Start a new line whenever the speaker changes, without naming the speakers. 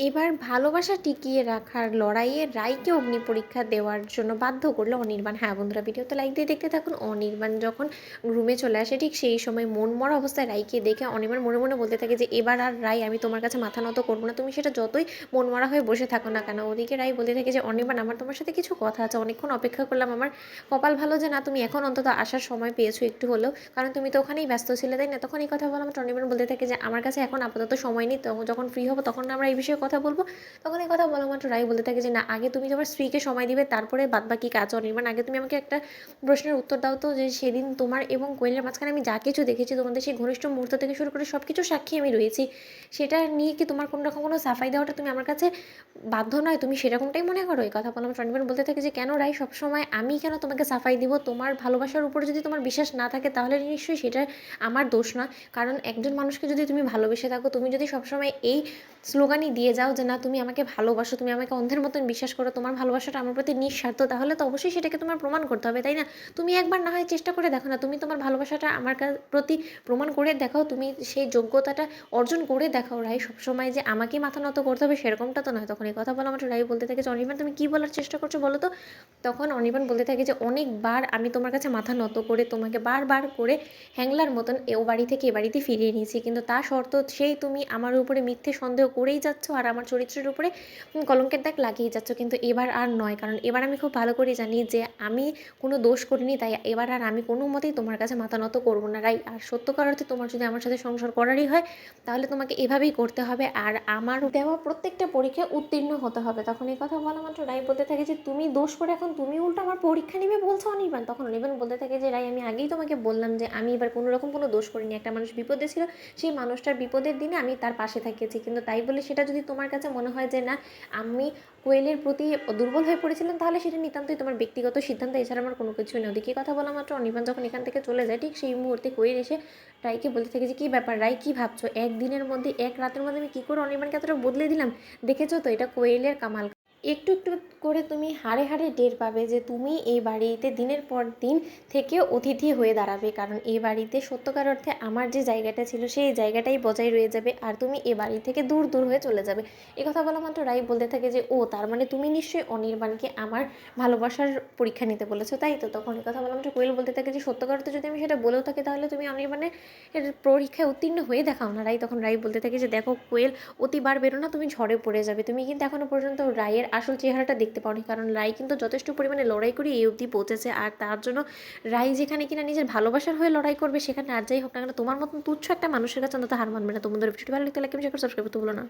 এবার ভালোবাসা টিকিয়ে রাখার লড়াইয়ে রাইকে অগ্নিপরীক্ষা দেওয়ার জন্য বাধ্য করলো অনির্বাণ। হ্যাঁ বন্ধুরা, ভিডিওতে লাইক দিয়ে দেখতে থাকুন। অনির্বাণ যখন রুমে চলে আসে ঠিক সেই সময় মনমরা অবস্থায় রাইকে দেখে অনির্বাণ মনে মনে বলতে থাকে যে এবার আর রাই আমি তোমার কাছে মাথা নত করবো না, তুমি সেটা যতই মনমরা হয়ে বসে থাকো না কেন। ওদিকে রাই বলতে থাকে যে অনির্বাণ আমার তোমার সাথে কিছু কথা আছে, অনেকক্ষণ অপেক্ষা করলাম, আমার কপাল ভালো যে না তুমি এখন অন্তত আসার সময় পেয়েছো একটু হলেও, কারণ তুমি তো ওখানেই ব্যস্ত ছিলে তাই না। তখন এই কথা বলা আমার অনির্বাণ বলতে থাকে যে আমার কাছে এখন আপাতত সময় নেই, তো যখন ফ্রি হবো তখন আমরা এই বিষয়ে কথা বলবো। তখন এই কথা বলা মাত্র রাই বলতে থাকে যে না আগে তুমি তোমার স্ত্রীকে সময় দিবে, তারপরে বাদবাকি কাজ। অনির্বাণ আগে তুমি আমাকে একটা প্রশ্নের উত্তর দাও তো, যে সেদিন তোমার এবং কোয়েলের মাঝখানে আমি যা কিছু দেখেছি, তোমাদের সেই ঘনিষ্ঠ মুহূর্ত থেকে শুরু করে সব কিছু সাক্ষী আমি রয়েছি, সেটা নিয়ে কি তোমার কোনো রকম কোনো সাফাই দেওয়াটা তুমি আমার কাছে বাধ্য নয়, তুমি সেরকমটাই মনে করো? এই কথা বলা মাত্র অনির্বাণ বলতে থাকে যে কেন রাই, সবসময় আমি কেন তোমাকে সাফাই দিব? তোমার ভালোবাসার উপরে যদি তোমার বিশ্বাস না থাকে তাহলে নিশ্চয়ই সেটা আমার দোষ নয়। কারণ একজন মানুষকে যদি তুমি ভালোবেসে থাকো, তুমি যদি সবসময় এই স্লোগানই দিয়ে যাও যে না তুমি আমাকে ভালোবাসো, তুমি আমাকে অন্ধের মতন বিশ্বাস করো, তোমার ভালোবাসাটা আমার প্রতি নিঃস্বার্থ, তাহলে তো অবশ্যই সেটাকে তোমার প্রমাণ করতে হবে, তাই না? তুমি একবার না হয় চেষ্টা করে দেখো না, তুমি তোমার ভালোবাসাটা আমার প্রতি প্রমাণ করে দেখাও, তুমি সেই যোগ্যতাটা অর্জন করে দেখাও। রাই সবসময় যে আমাকে মাথা নত করতে হবে সেরকমটা তো নয়। তখন এই কথা বলা মাত্র রাই বলতে থাকে যে অনির্বাণ তুমি কী বলার চেষ্টা করছো বলো তো? তখন অনির্বাণ বলতে থাকে যে অনেকবার আমি তোমার কাছে মাথা নত করে তোমাকে বারবার করে হ্যাংলার মতন ও বাড়ি থেকে এ বাড়িতে ফিরিয়ে নিয়েছি, কিন্তু তা সত্ত্বেও সেই তুমি আমার উপরে মিথ্যে সন্দেহ করেই যাচ্ছ আর আমার চরিত্রের উপরে কলঙ্কের দাগ লাগিয়ে যাচ্ছ। কিন্তু এবার আর নয়, কারণ এবার আমি খুব ভালো করে জানি যে আমি কোনো দোষ করিনি, তাই এবার আর আমি কোনো মতেই তোমার কাছে মাথা নত করবো না রাই। আর সত্যকার অর্থে তোমার যদি আমার সাথে সংসার করারই হয় তাহলে তোমাকে এভাবেই করতে হবে, আর আমার দেওয়া প্রত্যেকটা পরীক্ষায় উত্তীর্ণ হতে হবে। তখন এই কথা বলা মাত্র রাই বলতে থাকে যে তুমি দোষ করে এখন তুমি উল্টো আমার পরীক্ষা নিবে বলছো অনির্বাণ? তখন অনির্বাণ বলতে থাকে যে রাই আমি আগেই তোমাকে বললাম যে আমি এবার কোনো রকম কোনো দোষ করিনি, একটা মানুষ বিপদে ছিল, সেই মানুষটার বিপদের দিনে আমি তার পাশে থাকিয়েছি, কিন্তু তাই বলে সেটা যদি তোমার কাছে মনে হয় যে না আমি কোয়েলের প্রতি দুর্বল হয়ে পড়েছিলাম, তাহলে সেটা নিতান্তই তোমার ব্যক্তিগত সিদ্ধান্ত, এছাড়া আমার কোনো কিছুই নেই। ওদিকে কথা বলা মাত্র অনির্বাণ যখন এখান থেকে চলে যায় ঠিক সেই মুহূর্তে কোয়েল এসে রাইকে বলতে থাকে যে কী ব্যাপার রাই, কী ভাবছো? একদিনের মধ্যে এক রাতের মধ্যে আমি কী করে অনির্বাণকে এতটা বদলে দিলাম? দেখেছো তো এটা কোয়েলের কামাল। একটু একটু করে তুমি হাড়ে হাড়ে টের পাবে যে তুমি এই বাড়িতে দিনের পর দিন থেকে অতিথি হয়ে দাঁড়াবে, কারণ এই বাড়িতে সত্যকার অর্থে আমার যে জায়গাটা ছিল সেই জায়গাটাই বজায় রয়ে যাবে, আর তুমি এ বাড়ি থেকে দূর দূর হয়ে চলে যাবে। এ কথা বলা মাত্র রাই বলতে থাকে যে ও তার মানে তুমি নিশ্চয়ই অনির্বাণকে আমার ভালোবাসার পরীক্ষা নিতে বলেছো তাই তো? তখন এ কথা বলা মাত্র কোয়েল বলতে থাকে যে সত্যকার অর্থে যদি আমি সেটা বলেও থাকি তাহলে তুমি অনির্বাণের এর পরীক্ষায় উত্তীর্ণ হয়ে দেখাও না রাই। তখন রাই বলতে থাকে যে দেখো কোয়েল, অতিবার বেরো না, তুমি ঝড়ে পড়ে যাবে। তুমি কিন্তু এখনো পর্যন্ত রায়ের আসল চেহারাটা দেখতে পাওনি, কারণ রাই কিন্তু যথেষ্ট পরিমাণে লড়াই করে এই অবধি পৌঁছেছে, আর তার জন্য রাই যেখানে কিনা নিজের ভালোবাসার হয়ে লড়াই করবে সেখানে আর যাই হোক না কেন তোমার মতন তুচ্ছ একটা মানুষের কাছে অন্তত হার মানবে না। তোমাদের ভিডিওটি ভালো লাগলে লাইক সাবস্ক্রাইব করতে ভুলো না।